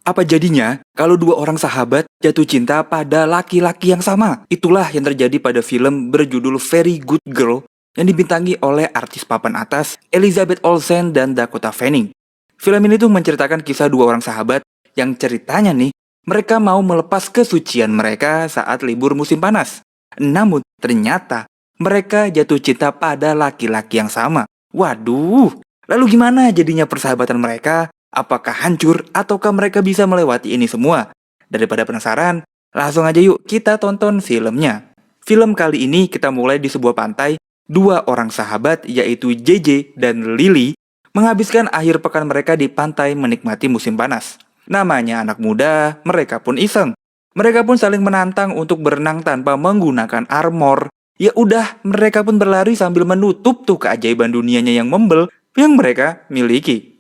Apa jadinya kalau dua orang sahabat jatuh cinta pada laki-laki yang sama? Itulah yang terjadi pada film berjudul Very Good Girl yang dibintangi oleh artis papan atas Elizabeth Olsen dan Dakota Fanning. Film ini tuh menceritakan kisah dua orang sahabat yang ceritanya nih, mereka mau melepas kesucian mereka saat libur musim panas. Namun ternyata mereka jatuh cinta pada laki-laki yang sama. Waduh, lalu gimana jadinya persahabatan mereka? Apakah hancur ataukah mereka bisa melewati ini semua? Daripada penasaran, langsung aja yuk kita tonton filmnya. Film kali ini kita mulai di sebuah pantai. Dua orang sahabat yaitu JJ dan Lily menghabiskan akhir pekan mereka di pantai menikmati musim panas. Namanya anak muda, mereka pun iseng. Mereka pun saling menantang untuk berenang tanpa menggunakan armor. Ya udah, mereka pun berlari sambil menutup tuh keajaiban dunianya yang membel yang mereka miliki.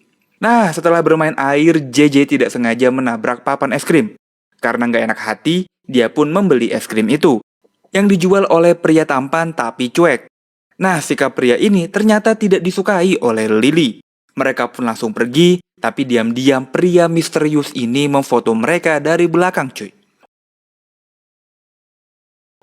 Nah, setelah bermain air, JJ tidak sengaja menabrak papan es krim. Karena nggak enak hati, dia pun membeli es krim itu, yang dijual oleh pria tampan tapi cuek. Nah, sikap pria ini ternyata tidak disukai oleh Lily. Mereka pun langsung pergi, tapi diam-diam pria misterius ini memfoto mereka dari belakang, cuy.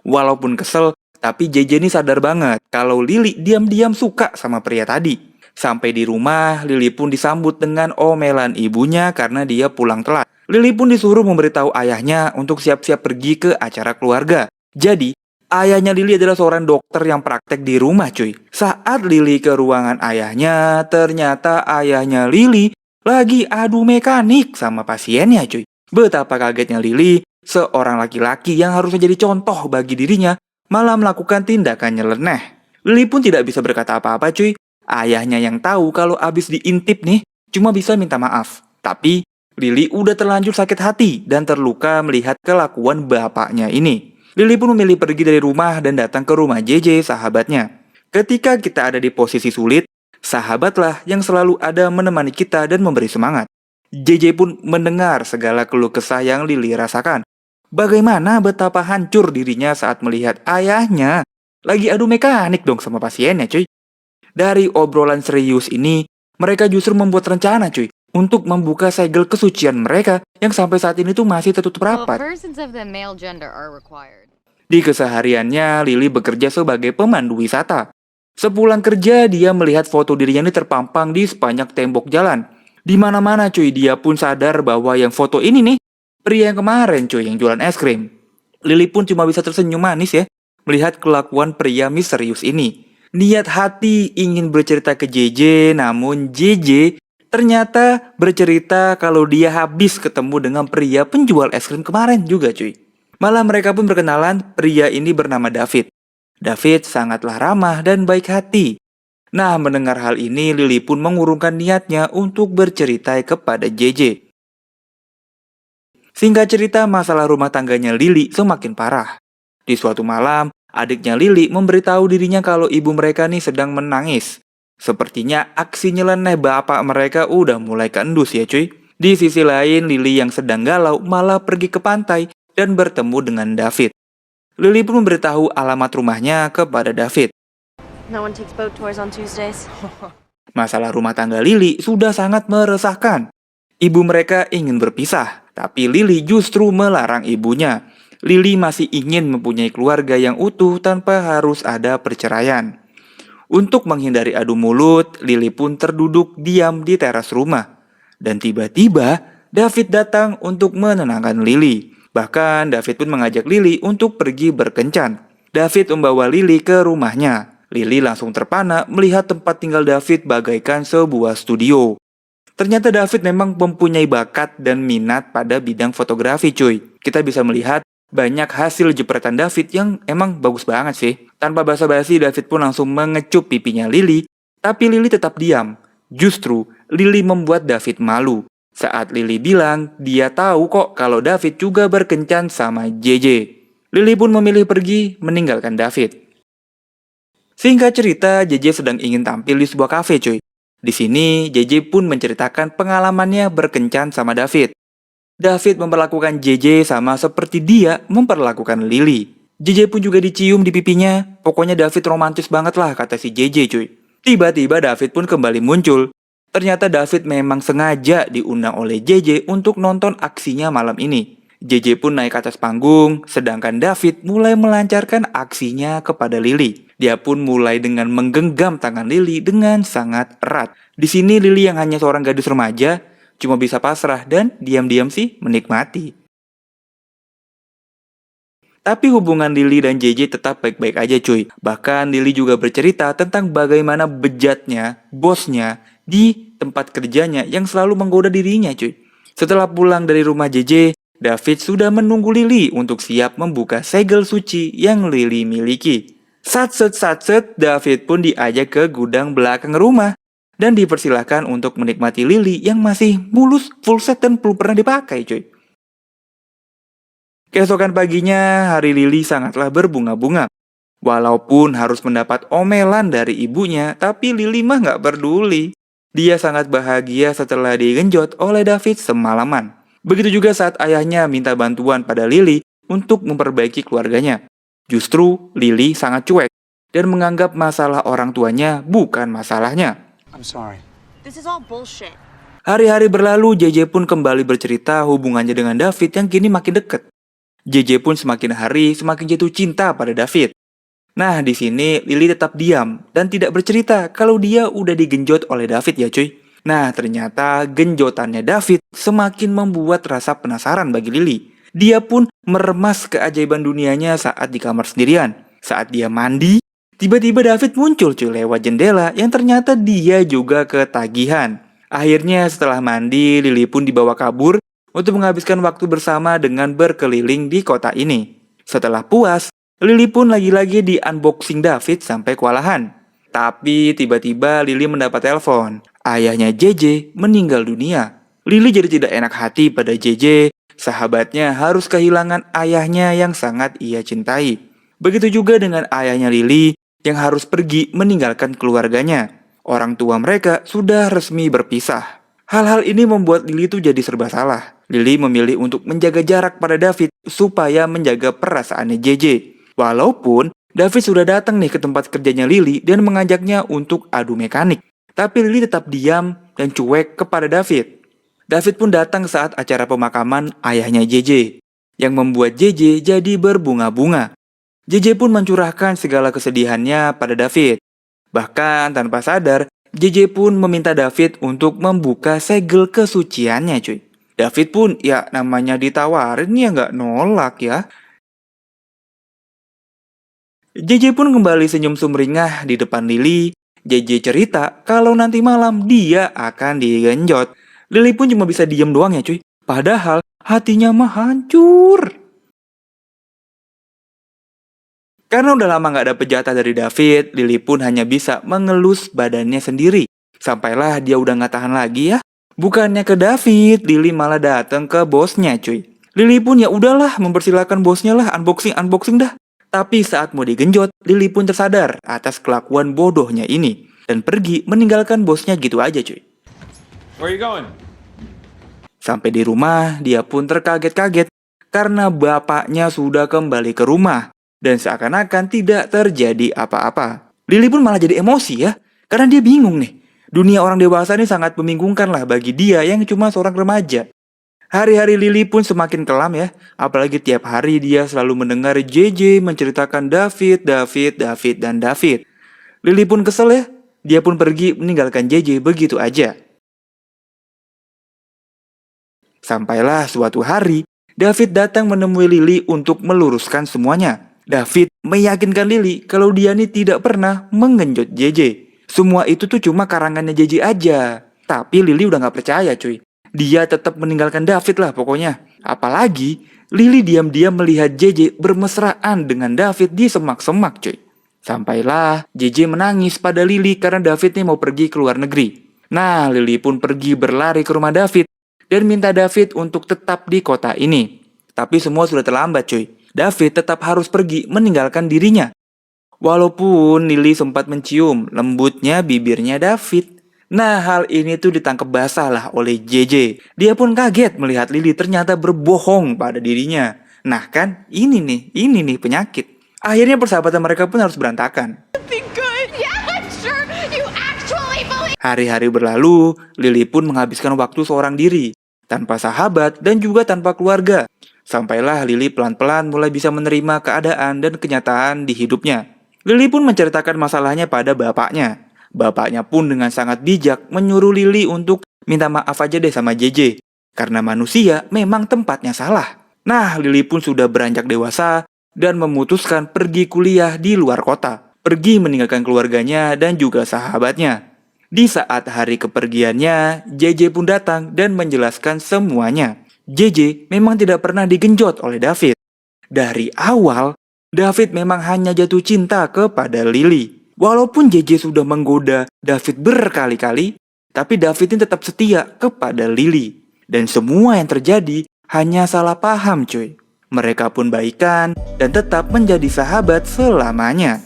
Walaupun kesel, tapi JJ ini sadar banget kalau Lily diam-diam suka sama pria tadi. Sampai di rumah, Lily pun disambut dengan omelan ibunya karena dia pulang telat. Lily pun disuruh memberitahu ayahnya untuk siap-siap pergi ke acara keluarga. Jadi, ayahnya Lily adalah seorang dokter yang praktek di rumah, cuy. Saat Lily ke ruangan ayahnya, ternyata ayahnya Lily lagi adu mekanik sama pasiennya, cuy. Betapa kagetnya Lily, seorang laki-laki yang harusnya jadi contoh bagi dirinya, malah melakukan tindakan nyeleneh. Lily pun tidak bisa berkata apa-apa, cuy. Ayahnya yang tahu kalau abis diintip nih, cuma bisa minta maaf. Tapi, Lily udah terlanjur sakit hati dan terluka melihat kelakuan bapaknya ini. Lily pun memilih pergi dari rumah dan datang ke rumah JJ, sahabatnya. Ketika kita ada di posisi sulit, sahabatlah yang selalu ada menemani kita dan memberi semangat. JJ pun mendengar segala keluh kesah yang Lily rasakan. Bagaimana betapa hancur dirinya saat melihat ayahnya lagi adu mekanik dong sama pasiennya, cuy. Dari obrolan serius ini, mereka justru membuat rencana, cuy, untuk membuka segel kesucian mereka yang sampai saat ini tuh masih tertutup rapat. Di kesehariannya, Lily bekerja sebagai pemandu wisata. Sepulang kerja, dia melihat foto dirinya ini terpampang di sepanjang tembok jalan. Di mana-mana, cuy, dia pun sadar bahwa yang foto ini nih, pria yang kemarin, cuy, yang jualan es krim. Lily pun cuma bisa tersenyum manis ya, melihat kelakuan pria misterius ini. Niat hati ingin bercerita ke JJ, namun JJ ternyata bercerita kalau dia habis ketemu dengan pria penjual es krim kemarin juga, cuy. Malah mereka pun berkenalan, pria ini bernama David. David sangatlah ramah dan baik hati. Nah, mendengar hal ini, Lily pun mengurungkan niatnya untuk bercerita kepada JJ. Singkat cerita, masalah rumah tangganya Lily semakin parah. Di suatu malam, adiknya Lily memberitahu dirinya kalau ibu mereka nih sedang menangis. Sepertinya aksi nyeleneh bapak mereka udah mulai keendus ya, cuy. Di sisi lain, Lily yang sedang galau malah pergi ke pantai dan bertemu dengan David. Lily pun memberitahu alamat rumahnya kepada David. No one takes boat tours on Tuesdays. Masalah rumah tangga Lily sudah sangat meresahkan. Ibu mereka ingin berpisah, tapi Lily justru melarang ibunya. Lily masih ingin mempunyai keluarga yang utuh tanpa harus ada perceraian. Untuk menghindari adu mulut, Lily pun terduduk diam di teras rumah. Dan tiba-tiba, David datang untuk menenangkan Lily. Bahkan David pun mengajak Lily untuk pergi berkencan. David membawa Lily ke rumahnya. Lily langsung terpana melihat tempat tinggal David bagaikan sebuah studio. Ternyata David memang mempunyai bakat dan minat pada bidang fotografi, cuy. Kita bisa melihat banyak hasil jepretan David yang emang bagus banget sih. Tanpa basa-basi, David pun langsung mengecup pipinya Lily. Tapi Lily tetap diam. Justru, Lily membuat David malu. Saat Lily bilang, dia tahu kok kalau David juga berkencan sama JJ. Lily pun memilih pergi meninggalkan David. Singkat cerita, JJ sedang ingin tampil di sebuah kafe, cuy. Di sini, JJ pun menceritakan pengalamannya berkencan sama David. David memperlakukan JJ sama seperti dia memperlakukan Lily. JJ pun juga dicium di pipinya. Pokoknya David romantis banget lah, kata si JJ, cuy. Tiba-tiba David pun kembali muncul. Ternyata David memang sengaja diundang oleh JJ untuk nonton aksinya malam ini. JJ pun naik ke atas panggung, sedangkan David mulai melancarkan aksinya kepada Lily. Dia pun mulai dengan menggenggam tangan Lily dengan sangat erat. Di sini Lily yang hanya seorang gadis remaja, cuma bisa pasrah dan diam-diam sih menikmati. Tapi hubungan Lily dan JJ tetap baik-baik aja cuy. Bahkan Lily juga bercerita tentang bagaimana bejatnya bosnya di tempat kerjanya yang selalu menggoda dirinya cuy. Setelah pulang dari rumah JJ, David sudah menunggu Lily untuk siap membuka segel suci yang Lily miliki. Satset, David pun diajak ke gudang belakang rumah dan dipersilahkan untuk menikmati Lily yang masih mulus, full set dan belum pernah dipakai cuy. Keesokan paginya, hari Lily sangatlah berbunga-bunga. Walaupun harus mendapat omelan dari ibunya, tapi Lily mah gak peduli. Dia sangat bahagia setelah digenjot oleh David semalaman. Begitu juga saat ayahnya minta bantuan pada Lily untuk memperbaiki keluarganya. Justru Lily sangat cuek dan menganggap masalah orang tuanya bukan masalahnya. I'm sorry. This is all bullshit. Hari-hari berlalu, JJ pun kembali bercerita hubungannya dengan David yang kini makin dekat. JJ pun semakin hari semakin jatuh cinta pada David. Nah, di sini Lily tetap diam dan tidak bercerita kalau dia udah digenjot oleh David ya cuy. Nah, ternyata genjotannya David semakin membuat rasa penasaran bagi Lily. Dia pun meremas keajaiban dunianya saat di kamar sendirian. Saat dia mandi, tiba-tiba David muncul cuy lewat jendela yang ternyata dia juga ketagihan. Akhirnya setelah mandi, Lily pun dibawa kabur untuk menghabiskan waktu bersama dengan berkeliling di kota ini. Setelah puas, Lily pun lagi-lagi di unboxing David sampai kewalahan. Tapi tiba-tiba Lily mendapat telepon. Ayahnya JJ meninggal dunia. Lily jadi tidak enak hati pada JJ. Sahabatnya harus kehilangan ayahnya yang sangat ia cintai. Begitu juga dengan ayahnya Lily yang harus pergi meninggalkan keluarganya. Orang tua mereka sudah resmi berpisah. Hal-hal ini membuat Lily tuh jadi serba salah. Lily memilih untuk menjaga jarak pada David supaya menjaga perasaannya JJ. Walaupun David sudah datang nih ke tempat kerjanya Lily dan mengajaknya untuk adu mekanik. Tapi Lily tetap diam dan cuek kepada David. David pun datang saat acara pemakaman ayahnya JJ, yang membuat JJ jadi berbunga-bunga. JJ pun mencurahkan segala kesedihannya pada David. Bahkan tanpa sadar, JJ pun meminta David untuk membuka segel kesuciannya cuy. David pun ya namanya ditawarin ya nggak nolak ya. JJ pun kembali senyum sumringah di depan Lily. JJ cerita kalau nanti malam dia akan digenjot. Lily pun cuma bisa diem doang ya cuy. Padahal hatinya mah hancur. Karena udah lama gak dapet jatah dari David, Lily pun hanya bisa mengelus badannya sendiri. Sampailah dia udah gak tahan lagi ya. Bukannya ke David, Lily malah datang ke bosnya cuy. Lily pun ya udahlah mempersilahkan bosnya lah unboxing dah. Tapi saat mau digenjot, Lily pun tersadar atas kelakuan bodohnya ini dan pergi meninggalkan bosnya gitu aja cuy. Where are you going? Sampai di rumah, dia pun terkaget-kaget karena bapaknya sudah kembali ke rumah dan seakan-akan tidak terjadi apa-apa. Lily pun malah jadi emosi ya, karena dia bingung nih. Dunia orang dewasa ini sangat membingungkan lah bagi dia yang cuma seorang remaja. Hari-hari Lily pun semakin kelam ya, apalagi tiap hari dia selalu mendengar JJ menceritakan David. Lily pun kesel ya, dia pun pergi meninggalkan JJ begitu aja. Sampailah suatu hari, David datang menemui Lily untuk meluruskan semuanya. David meyakinkan Lily kalau dia ini tidak pernah mengenjot JJ. Semua itu tuh cuma karangannya JJ aja. Tapi Lily udah gak percaya cuy. Dia tetap meninggalkan David lah pokoknya. Apalagi Lily diam-diam melihat JJ bermesraan dengan David di semak-semak cuy. Sampailah JJ menangis pada Lily karena David nih mau pergi ke luar negeri. Nah, Lily pun pergi berlari ke rumah David dan minta David untuk tetap di kota ini. Tapi semua sudah terlambat cuy. David tetap harus pergi meninggalkan dirinya. Walaupun Lily sempat mencium lembutnya bibirnya David. Nah, hal ini tuh ditangkap basah lah oleh JJ. Dia pun kaget melihat Lily ternyata berbohong pada dirinya. Nah kan, ini nih penyakit. Akhirnya persahabatan mereka pun harus berantakan. Be good. Yeah, I'm sure you actually believe. Hari-hari berlalu, Lily pun menghabiskan waktu seorang diri, tanpa sahabat dan juga tanpa keluarga. Sampailah Lily pelan-pelan mulai bisa menerima keadaan dan kenyataan di hidupnya. Lily pun menceritakan masalahnya pada bapaknya. Bapaknya pun dengan sangat bijak menyuruh Lily untuk minta maaf aja deh sama JJ. Karena manusia memang tempatnya salah. Nah, Lily pun sudah beranjak dewasa dan memutuskan pergi kuliah di luar kota. Pergi meninggalkan keluarganya dan juga sahabatnya. Di saat hari kepergiannya, JJ pun datang dan menjelaskan semuanya. JJ memang tidak pernah digenjot oleh David. Dari awal, David memang hanya jatuh cinta kepada Lily. Walaupun JJ sudah menggoda David berkali-kali, tapi David ini tetap setia kepada Lily. Dan semua yang terjadi hanya salah paham cuy. Mereka pun baikan dan tetap menjadi sahabat selamanya.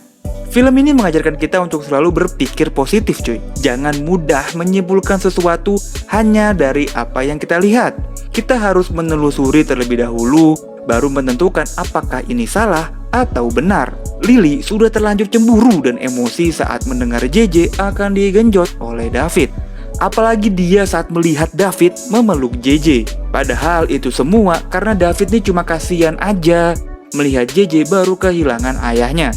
Film ini mengajarkan kita untuk selalu berpikir positif cuy. Jangan mudah menyimpulkan sesuatu hanya dari apa yang kita lihat. Kita harus menelusuri terlebih dahulu, baru menentukan apakah ini salah atau benar. Lily sudah terlanjur cemburu dan emosi saat mendengar JJ akan digenjot oleh David. Apalagi dia saat melihat David memeluk JJ. Padahal itu semua karena David ini cuma kasihan aja melihat JJ baru kehilangan ayahnya.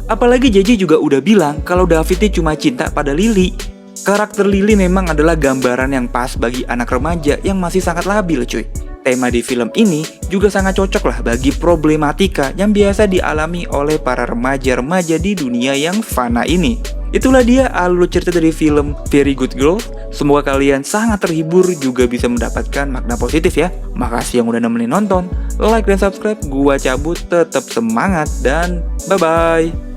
Apalagi JJ juga udah bilang kalau David ini cuma cinta pada Lily. Karakter Lily memang adalah gambaran yang pas bagi anak remaja yang masih sangat labil cuy. Tema di film ini juga sangat cocok lah bagi problematika yang biasa dialami oleh para remaja-remaja di dunia yang fana ini. Itulah dia alur cerita dari film Very Good Girl. Semoga kalian sangat terhibur juga bisa mendapatkan makna positif ya. Makasih yang udah nemenin nonton. Like dan subscribe. Gua cabut, tetap semangat dan bye-bye.